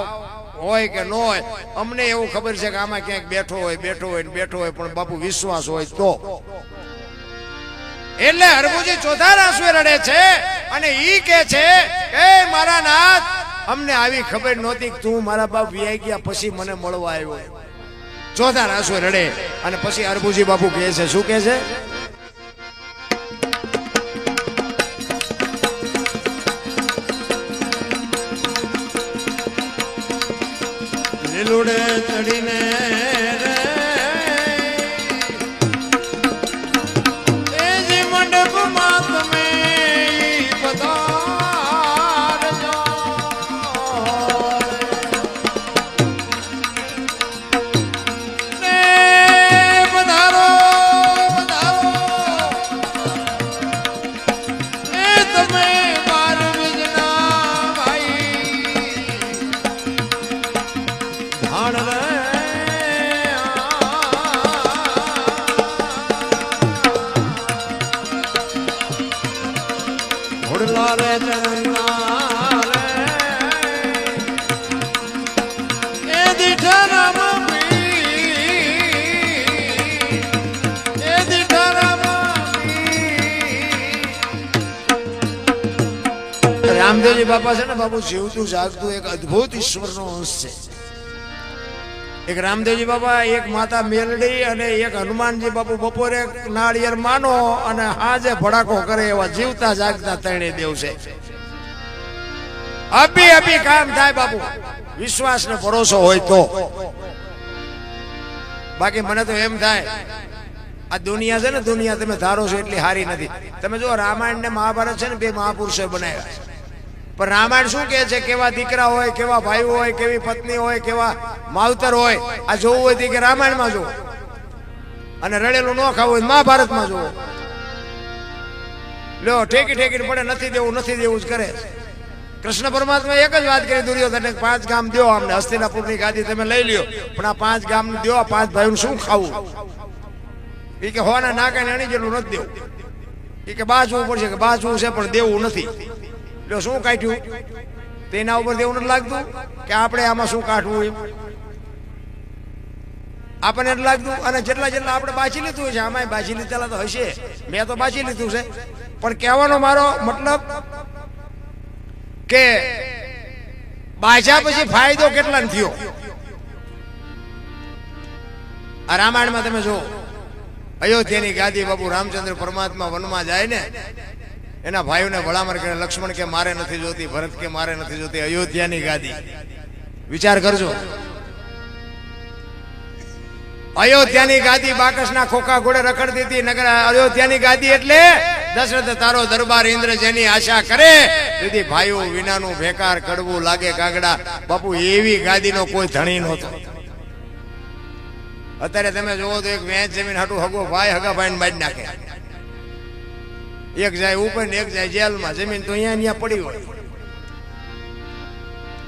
હોય કે ન હોય, અમને એવું ખબર છે કે આમાં ક્યાંક બેઠો હોય, પણ બાપુ વિશ્વાસ હોય તો. એટલે અરભુજી ચોથા આંસુએ રડે છે અને ઈ કે છે કે મારા નાથ અમને આવી ખબર નહોતી કે તું મારા બાપ વિયાઈ ગયા પછી મને મળવા આવ્યો. ચોથા આંસુએ રડે અને પછી અરભુજી બાપુ કહે છે, શું કહે છે? લીલુડે ચડીને રામદેવજી બાપા છે ને બાપુ, જીવતું જાગતું એક અદ્ભુત ઈશ્વરનો અંશ છે. એક રામદેવજી બાપા, એક માતા મેલડી અને એક હનુમાનજી બાપુ બપોરે નાળિયેર માનો અને હાજે ભડાકો કરે એવા જીવતા જાગતા ત્રણેય દેવ છે. અભી કામ થાય બાપુ, વિશ્વાસ ને ભરોસો હોય તો. બાકી મને તો એમ થાય આ દુનિયા છે ને, દુનિયા તમે ધારો છો એટલી સારી નથી. તમે જો રામાયણ ને મહાભારત છે ને, બે મહાપુરુષો બનાવ્યા છે. પણ રામાયણ શું કહે છે, કેવા દીકરા હોય, કેવા ભાઈ હોય, કેવી પત્ની હોય, કેવા માવતર હોય, આ જોવું હોય કે રામાયણમાં જોવો, અને રડેલું ન ખાવું હોય મહાભારતમાં જોવો. લ્યો ઠેકી પડે, નથી દેવું જ કરે. કૃષ્ણ પરમાત્મા એક જ વાત કરી દુર્યોધનને, 5 ગામ દો અમને, હસ્તિનાપુરની ગાદી તમે લઈ લ્યો, પણ આ 5 ગામ દો, 5 ભાઈઓને શું ખાવું? એ કે હોના નાકા એની જેટલું નથી દેવું. એ કે બાજવું પડશે, કે બાજવું છે પણ દેવું નથી. લ્યો શું કાઢ્યું? તેના ઉપર દેવું નથી લાગતું કે આપણે આમાં શું કાઢવું? એમ આપણને નથી લાગતું. અને જેટલા આપણે બાજી લીધું છે, આમાં બાજી લીધેલા તો હશે, મેં તો બાજી લીધું છે. પણ કહેવાનો મારો મતલબ કે બાજા પછી ફાયદો કેટલા થયો? આ રામાયણમાં તમે જો, અયોધ્યાની ગાદી બાપુ રામચંદ્ર પરમાત્મા વનમાં જાય ને, એના ભાઈઓને ભલામણ કરે. લક્ષ્મણ કે મારે નથી જોતી, ભરત કે મારે નથી જોતી, અયોધ્યાની ગાદી. વિચાર કરજો, અયોધ્યાની ગાદી બાકસના ખોખા ઘોડે રખડતી હતી. નગર અયોધ્યાની ગાદી એટલે દશરથ તારો દરબાર ઇન્દ્ર જેની આશા કરે, તેથી ભાઈઓ વિનાનું બેકાર કડવું લાગે કાગડા. બાપુ એવી ગાદીનો કોઈ ધણી નહોતો. અત્યારે તમે જોવો તો એક વેચ જમીન હાટું હગો ભાઈ હગા ભાઈને બાજી નાખે. એક જાય ઉપર ને એક જાય જેલમાં. જમીન તો અહીંયા પડી હોય.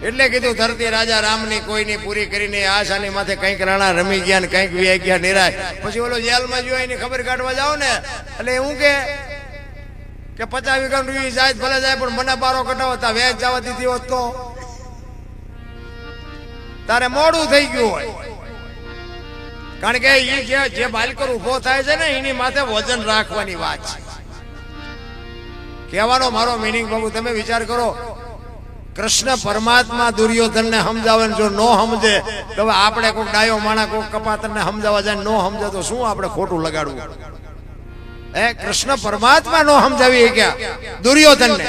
એટલે કીધું ધરતી રાજા રામની કોઈની પૂરી કરીને આશાની માથે કંઈક રાણા રમી ગયા ને કંઈક વી ગયા નિરાય. પછી ઓલો જેલમાં જોયો એની ખબર કાઢવા જાઓ ને, એટલે હું કે 50 વીઘા જાય ભલે જાય, પણ મને બારો કટાવતા વેચ જવા દીધી હોત તો તારે મોડું થઈ ગયું હોય. કારણ કે એ જે બાલકર ઉભો થાય છે ને, એની માથે વજન રાખવાની વાત છે. કહેવાનો મારો મિનિંગ બાબુ તમે વિચાર કરો, કૃષ્ણ પરમાત્મા દુર્યોધનને સમજાવે, જો નો સમજે તો આપણે કોઈ ડાયો માણા કોઈ કપાતરને સમજાવવા જાય, નો સમજે તો શું આપણે ખોટું લગાડવું? કૃષ્ણ પરમાત્મા નો સમજાવી ગયા દુર્યોધનને.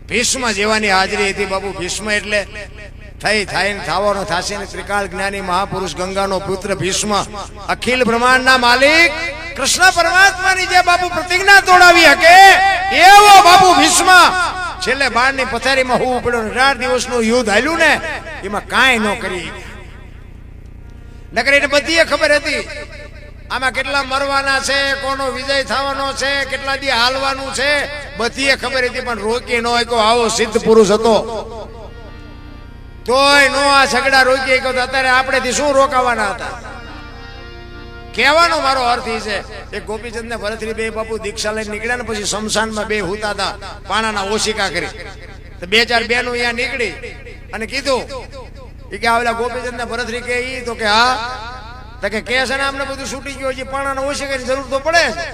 ભીષ્મ જેવાની હાજરી હતી બાબુ. ભીષ્મ એટલે થઈને થાવાનો થાશે ને, ત્રિકાળ જ્ઞાની મહાપુરુષ, ગંગાનો પુત્ર ભીષ્મ, અખિલ બ્રહ્માંડના માલિક કૃષ્ણ પરમાત્માની જે બાપુ પ્રતિજ્ઞા તોડાવી શકે એવો બાપુ ભીષ્મ છેલ્લે 12ની પથારીમાં હોવું પડ્યું. 4 દિવસનું યુદ્ધ હાલ્યું ને, એમાં કાંઈ ન કરી. નકર એને બધી ખબર હતી આમાં કેટલા મરવાના છે, કોનો વિજય થવાનો છે, કેટલા દી હાલવાનું છે, બધી ખબર હતી. પણ રોકી ન હોય. આવો સિદ્ધ પુરુષ હતો તોય નો આ ઝઘડા રોકી ગયો. અત્યારે આપણેથી શું રોકાવાના હતા? કહેવાનો મારો અર્થ એ છે, એક ગોપીચંદ ને ભરતરી બે બાપુ દીક્ષા લઈને નીકળ્યા ને, પછી શમશાનમાં બે હુતા હતા, પાણાના ઓશિકા કરી. તો 2-4 બેનું અહીંયા નીકળી અને કીધું કે આવેલા ગોપીચંદ ને ભરતરી કે ઈ તો કે હા, તો કે છે ને અમને બધું છૂટી ગયું, હજી પાણાના ઓશિકાની જરૂર તો પડે છે.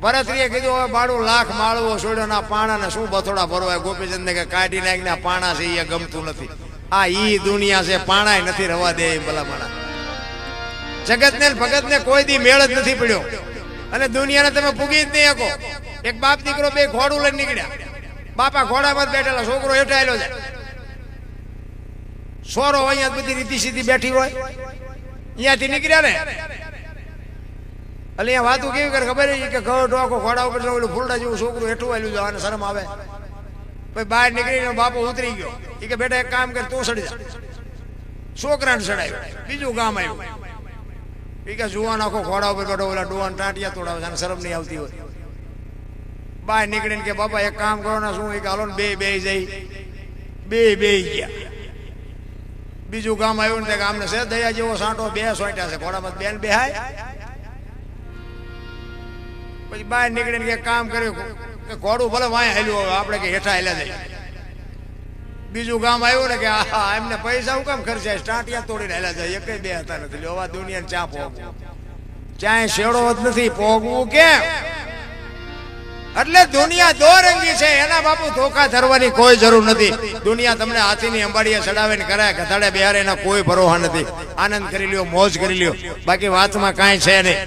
ભરતરીએ કીધું હવે 12 લાખ માળવો છોડ્યો ના પાણાને શું બથોડા ભરવાય? ગોપીચંદ ને કે કાઢી નાખીને પાણા છે એ ગમતું નથી. આ ઈ દુનિયા છે, પાણાય નથી રવા દે ભલામણા. જગત ને ભગત ને કોઈ દી મેળ જ નથી પડ્યો, અને દુનિયાને તમે પૂગી જ નહીં શકો. એક બાપ દીકરો બે ઘોડું લઈને નીકળ્યા. બાપા ઘોડામાં બેઠેલા, છોકરો હેઠાયેલો છે. સોરો અહીંયા બધી રીતિ સીધી બેઠી હોય, અહીંયાથી નીકળ્યા ને એટલે અહીંયા વાતું કેવી કરે ખબર કે ઘર ઢોકો ઘોડા ઉપર ઓલું ફૂલડા જેવું છોકરું હેઠું આવેલું છે, આને શરમ આવે. પછી બહાર નીકળીને બાપો ઉતરી ગયો. એ કે બેટા એક કામ કર, તું સડી જા. છોકરાને સડાવ્યો. બીજું ગામ આવ્યું. એ કે જુવાન આખો ઘોડા ઉપર બેઠો, ઓલા ડોવાન ટાંટિયા તોડાવે છે, શરમ નહીં આવતી હોય. બહાર નીકળીને કે બાપા એક કામ કરો ને, શું? હાલો ને બે જઈ બે ગયા. બીજું ગામ આવ્યું ને ગામને છે દયા જેવો સાંટો, 2 સોંટ્યા છે ઘોડામાં, બેન બેહાય. પછી બહાર નીકળીને એક કામ કર્યું કે ઘોડું ભલે વાય હાલ્યું, હવે આપણે કે હેઠા હાલ્યા જાય. બીજું ગામ આવ્યું ને કે આ એમને પૈસા હું કામ ખર્ચાય, ટાંટિયા તોડીને હાલ્યા જાય. એક 2 હતા નથી. આવા દુનિયાને ચા પોગવું, ચાય શેડો જ નથી, પોગવું કેમ? એટલે દુનિયા દોરંગી છે, એના બાપુ ધોખા ધરવાની કોઈ જરૂર નથી. દુનિયા તમને હાથીની અંબાડીએ ચડાવે ને કરાય, ગધાડે બિહારે એના કોઈ ભરોસા નથી. આનંદ કરી લ્યો, મોજ કરી લ્યો, બાકી વાતમાં કાંઈ છે નહીં.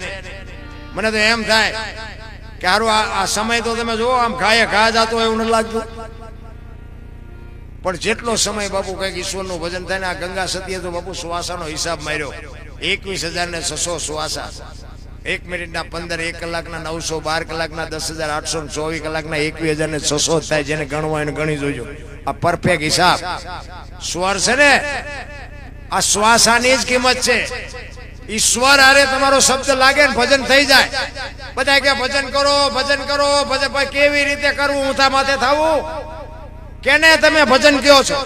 મને તો એમ થાય કે હારું આ સમય તો તમે જુઓ, આમ ઘાયે ઘા જાતો એવું નથી લાગતું. પણ જેટલો સમય બાપુ કઈક ઈશ્વરનું ભજન થાય ને, આ ગંગા સતીએ તો બાપુ શ્વાસાનો હિસાબ માર્યો. 21,600 શ્વાસા, 1 મિનિટના 15, 1 કલાકના 900, 12 કલાકના 10,800, 24 કલાકના 21,600 થાય. જેને ગણવા એને ગણી જોજો. આ પરફેક્ટ હિસાબ. સ્વર છે ને, આ શ્વાસાની જ કિંમત છે. ઈશ્વર આરે તમારો શબ્દ લાગે ને ભજન થઈ જાય. બધા કે ભજન કરો, ભજન કરો, ભજન કેવી રીતે કરવું? ઊંધા માથે થવું? કેને તમે ભજન કયો છો?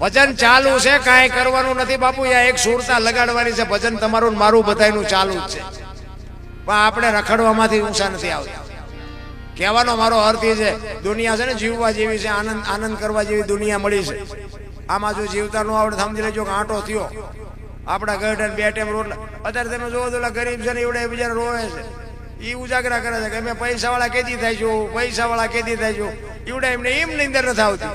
ભજન ચાલુ છે, કાંઈ કરવાનું નથી બાપુ. એક સુરતા લગાડવાની છે. ભજન તમારું મારું બધાનું ચાલુ જ છે, પણ આપણે રખડવામાંથી ઊંચા નથી આવતા. કહેવાનો મારો અર્થ એ છે, દુનિયા છે ને જીવવા જેવી છે, આનંદ કરવા જેવી દુનિયા મળી છે. આમાં જો જીવતા ન આવડે સમજી લેજો કે આંટો થયો. આપણા ગઢ 2 ટાઈમ રોટલા. અત્યારે તમે જોવો તો ગરીબ છે ને એવડે બિચારા રોવે છે. એ ઉજાગરા કરે છે કે અમે પૈસા વાળા કેદી થાય છું, પૈસા વાળા કેદી થાય છું. એવડે એમને એમ નીંદર નથી આવતી.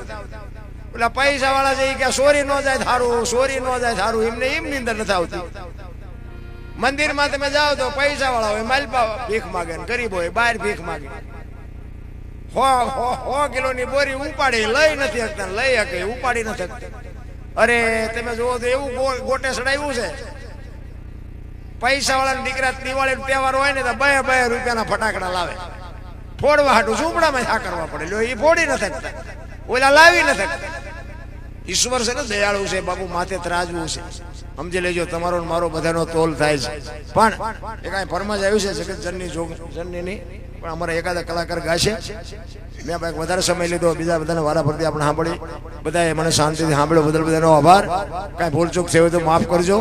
પેલા પૈસા વાળા છે કે સોરી ન જાય થારું, સોરી ન જાય થારું, એમને એમ નીંદર નથી આવતી. મંદિરમાં તમે જાઓ તો પૈસા વાળા હોય માલપા ભીખ માગે, ગરીબ હોય બહાર ભીખ માગે. 100 કિલોની બોરી ઉપાડી લઈ નથી શકતા, લઈ શકે ઉપાડી નથી શકતા. અરે તમે જુઓ તો એવું ગોટે ચડાવ્યું છે. પૈસા વાળા દીકરા દિવાળી તહેવાર હોય ને તો 2 રૂપિયાના ફટાકડા લાવે. ફોડવા હાટું ઝૂંપડામાં આ કરવા પડે. એ ફોડી નથી શકતા, ઓલા લાવી નથી શકતા. ઈશ્વર છે ને દયાળુ છે બાપુ, માથે ત્રાજવું છે. સમજી લેજો, તમારો મારો બધાનો તોલ થાય છે. પણ એ કાંઈ ફરમાજ આવ્યું છે જગતજનની જનની, પણ અમારા એકાદા કલાકાર ગાશે. મેં ભાઈ વધારે સમય લીધો, બીજા બધાને વારા ફરતી આપણે સાંભળી. બધાએ મને શાંતિથી સાંભળ્યો બદલ બધાનો આભાર. કાંઈ ભૂલચૂક થયું તો માફ કરજો.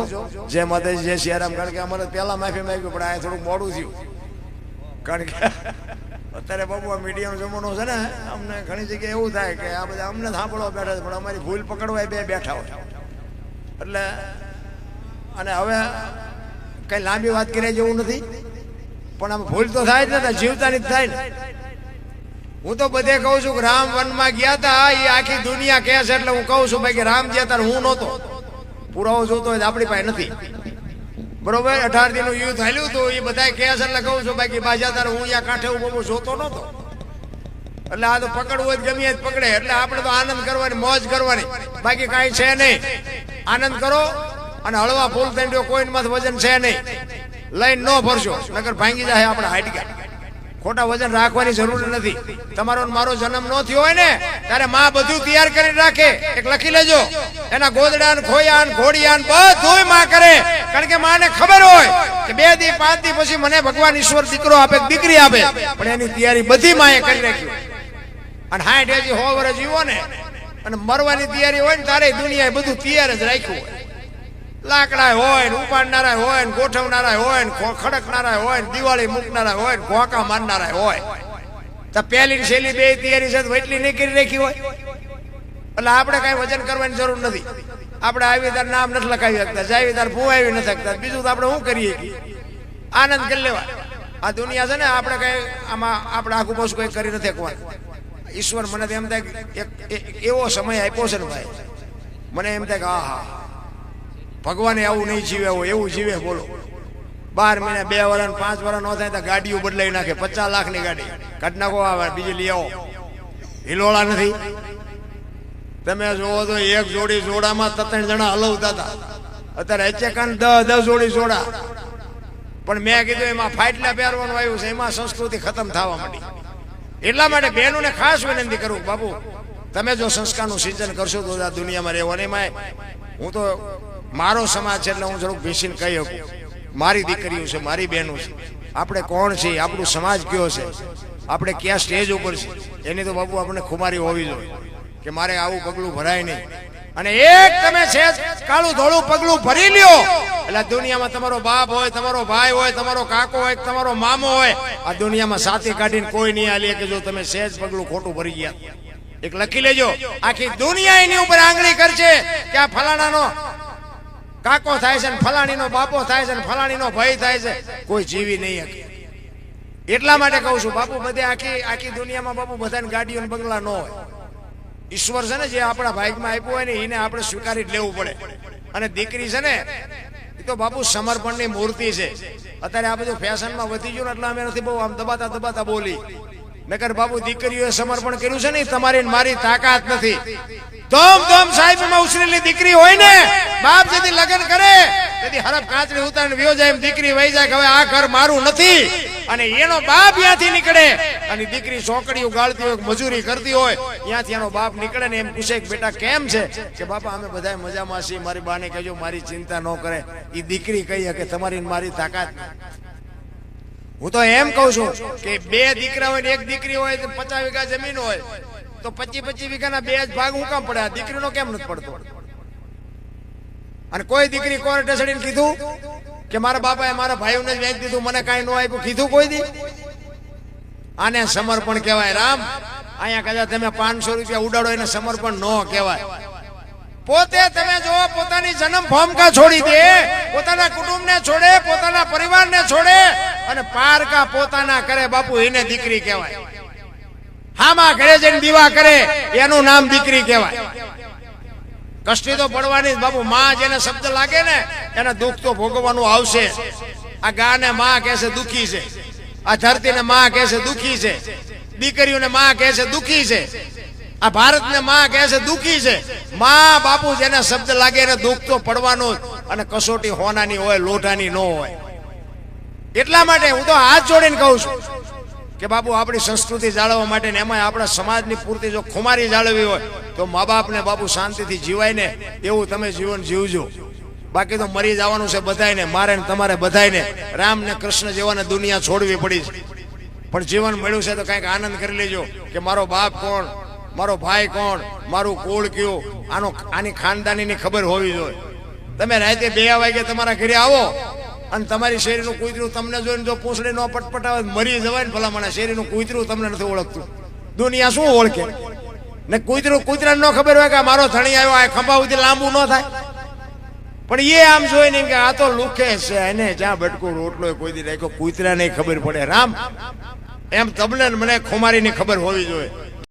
જય માતાજી, જય સિયારામ. કારણ કે અમારે પહેલા માફી માંગી, પણ આ થોડુંક મોડું થયું. કારણ કે અત્યારે બાબુ આ મીડિયાનો જમાનો છે ને, અમને ઘણી જગ્યાએ એવું થાય કે આ બધા અમને સાંભળવા બેઠા છે, પણ અમારી ભૂલ પકડવા બે બેઠા હોય. એટલે અને હવે કઈ લાંબી વાત કરે જેવું નથી, પણ આમ ભૂલ તો થાય જ ને, જીવતાની જ થાય ને. હું તો બધે કહું છું કે રામ વનમાં ગયા હતા, એ આખી દુનિયા કહે છે. એટલે હું કહું છું ભાઈ કે રામ ગયા હતા, હું નહોતો. પુરાવો જોતો હોય આપણી પાસે નથી, બરોબર. 18 દિનનું યુદ્ધ હાલ્યું હતું, એ બધા કહે છે. એટલે કહું છું ભાઈ કે બાજા તાર હું અહીંયા કાંઠે બહુ જોતો નહોતો. એટલે આ તો પકડવું હોય ગમે જ પકડે. એટલે આપણે તો આનંદ કરવાની, મોજ કરવાની, બાકી કાંઈ છે નહીં. આનંદ કરો અને હળવા ફૂલ થઈને કોઈ વજન છે નહીં, લઈને ન ભરશો, નકર ભાંગી જાય આપણે હાડકા. ખોટા વજન રાખવાની જરૂર નથી. તમારો મારો જન્મ ન થયો હોય ને ત્યારે માં બધું તૈયાર કરી રાખે. એક લખી લેજો, એના ગોદડા ખોયા ઘોડિયા બધું માં કરે. કારણ કે માને ખબર હોય કે 2 દી 5 દી પછી મને ભગવાન ઈશ્વર દીકરો આપે, દીકરી આપે, પણ એની તૈયારી બધી માએ કરી રાખી. અને 60 હજી 100 વર્ષ જીવો ને અને મરવાની તૈયારી હોય ને તારે દુનિયાએ બધું તૈયાર જ રાખ્યું હોય. લાકડા હોય ને ઉપાડનારા હોય ને ગોઠવનારા હોય ને ખડકનારા હોય ને દિવાળી મૂકનારા હોય ને ઘોકા મારનારા હોય. તો પહેલી છેલ્લી 2 તૈયારી છે એટલી નહીં કરી રાખી હોય. એટલે આપણે કઈ વજન કરવાની જરૂર નથી. આપણે આવી તાર નામ નથી લખાવી શકતા, જાવી તાર ભૂવાવી નથી શકતા. બીજું તો આપણે શું કરીએ? આનંદ કરી લેવા. આ દુનિયા છે ને, આપણે કઈ આમાં આપણે આખું પાછું કઈ કરી નથી શકવાનું. ઈશ્વર મને એમ થાય એક એવો સમય આપ્યો છે ને ભાઈ, મને એમ થાય કે હા ભગવાને આવું નહીં જીવે હોય, એવું જીવે. બોલો 12 મહિના 2 વર્ષ 5 વર્ષ ન થાય તો ગાડીઓ બદલાઈ નાખે. 50 લાખની ગાડી કાઢ નાખો, આવે બીજી લઈ આવો. હિલોળા નથી. તમે જોવો તો એક જોડી જોડામાં 3 જણા હલવતા હતા. અત્યારે એચેકાન 10 જોડી જોડા. પણ મેં કીધું એમાં ફાટલા પહેરવાનું આવ્યું છે, એમાં સંસ્કૃતિ ખતમ થવા માંડી. એટલા માટે બહેનોને ખાસ વિનંતી કરું, બાપુ તમે જો સંસ્કારનું સિંચન કરશો તો આ દુનિયામાં રહેવાની. એમાં હું તો મારો સમાજ છે એટલે હું થોડુંક ભીસીને કહી શકું. મારી દીકરીઓ છે, મારી બહેનો છે. આપણે કોણ છીએ, આપણું સમાજ કયો છે, આપણે કયા સ્ટેજ ઉપર છે, એની તો બાપુ આપણે ખુમારી હોવી જોઈએ કે મારે આવું પગલું ભરાય નહીં. અને એક તમે છે કાળું ધોળું પગલું ભરી લ્યો એટલે દુનિયામાં તમારો બાપ હોય, તમારો ભાઈ હોય, તમારો કાકો હોય, તમારો મામો હોય, આ દુનિયામાં સાથી કાઢીને કોઈ નહીં આલે કે જો તમે સહેજ પગલું ખોટું ભરી ગયા. એક લખી લેજો, આખી દુનિયા એની ઉપર આંગળી કરશે કે આ ફલાણાનો કાકો થાય છે ને ફલાણીનો બાપો થાય છે ને ફલાણીનો ભાઈ થાય છે. કોઈ જીવી નહીં શકે. એટલા માટે કહું છું બાપુ, બધે આખી દુનિયામાં બાપુ બધાને ગાડીઓ ને બંગલા ન હોય. ઈશ્વર છે ને જે આપણા ભાગમાં આપ્યું હોય ને એને આપણે સ્વીકારી જ લેવું પડે. અને દીકરી છે ને એ તો બાપુ સમર્પણની મૂર્તિ છે. અત્યારે આ બધું ફેશનમાં વધી ગયું ને એટલે અમે નથી બહુ આમ દબાતા બોલી. નકર બાપુ દીકરીઓએ સમર્પણ કર્યું છે ને તમારી મારી તાકાત નથી. ધોમ સાહેબમાં ઉછરેલી દીકરી હોય ને, બાપ જેથી લગ્ન કરે તેથી હરફ કાચરી ઉતારીને વ્યો જાય એમ દીકરી વહી જાય કે હવે આ ઘર મારું નથી. અને એનો બાપ ત્યાંથી નીકળે અને દીકરી ચોકડીઓ ગાળતી હોય, મજૂરી કરતી હોય, ત્યાંથી એનો બાપ નીકળે ને એમ પૂછે કે બેટા કેમ છે? કે બાપા અમે બધા મજામાં છીએ, મારી બાને કહેજો મારી ચિંતા ન કરે. એ દીકરી કહી કે તમારી મારી તાકાત. હું તો એમ કઉ છું કે બે દીકરા હોય ને એક દીકરી હોય તો 50 વીઘા જમીન હોય તો 25 વીઘાના બે જ ભાગ હું કામ પડે? આ દીકરીનો કેમ નથી પડતો? અને કોઈ દીકરી કોર્ટે ચડીને કીધું કે મારા બાપાએ મારા ભાઈઓને જ વેચી દીધું, મને કાંઈ ન આપ્યું, કીધું કોઈ દી? આને સમર્પણ કહેવાય. રામ, અહીંયા કદાચ તમે 500 રૂપિયા ઉડાડો એને સમર્પણ ન કહેવાય. પોતે તમે જો પોતાની જન્મ ભૂમિકા છોડી દે, પોતાના કુટુંબને છોડે, પોતાના પરિવારને છોડે અને પારકા પોતાના કરે બાપુ, એને દીકરી કહેવાય. હામાં ઘરે જઈને દીવા કરે એનું નામ દીકરી કહેવાય. કષ્ટી તો પડવાની બાપુ. માં જેને શબ્દ લાગે ને એને દુઃખ તો ભોગવવાનું આવશે. આ ગાને માં કહેશે દુઃખી છે, આ ધરતીને માં કહેશે દુઃખી છે, દીકરીઓને માં કહેશે દુઃખી છે, આ ભારતને માં કહેશે દુઃખી છે. માં બાપુ જેને શબ્દ લાગે એને દુઃખ તો પડવાનું. અને કસોટી હોનાની હોય, લોઢાની ન હોય. એટલા માટે હું તો હાથ જોડીને કહું છું કે બાપુ આપણી સંસ્કૃતિ જાળવવા માટે ને એમાં આપણા સમાજની પૂર્તિ જો ખુમારી જાળવવી હોય તો મા બાપને બાપુ શાંતિથી જીવાય ને એવું તમે જીવન જીવજો. બાકી તો મરી જવાનું છે બધાયને, મારે ને તમારે બધાયને. રામ ને કૃષ્ણ જેવાને દુનિયા છોડવી પડી છે, પણ જીવન મળ્યું છે તો કંઈક આનંદ કરી લેજો કે મારો બાપ કોણ, મારો ભાઈ કોણ, મારું કુળ કયું, આની ખાનદાનીની ખબર હોવી જોઈએ. તમે રાતે 2 વાગે તમારા ઘરે આવો અને તમારી શેરીનું કૂતરું તમને જોઈને જો પૂંછડી નો પટપટાવે મરી જવાય ને ભલામણા. શેરીનું કૂતરું તમને નથી ઓળખતું, દુનિયા શું ઓળખે? ને કૂતરાને ન ખબર હોય કે મારો ધણી આવ્યો, આ ખંભા સુધી લાંબુ ન થાય. પણ એ આમ જોઈને કે આ તો લુખે છે, એને જ્યાં બટકો રોટલો કોઈ દી રાખ્યો, કૂતરાને ખબર પડે. રામ, એમ તમને મને ખુમારીની ખબર હોવી જોઈએ.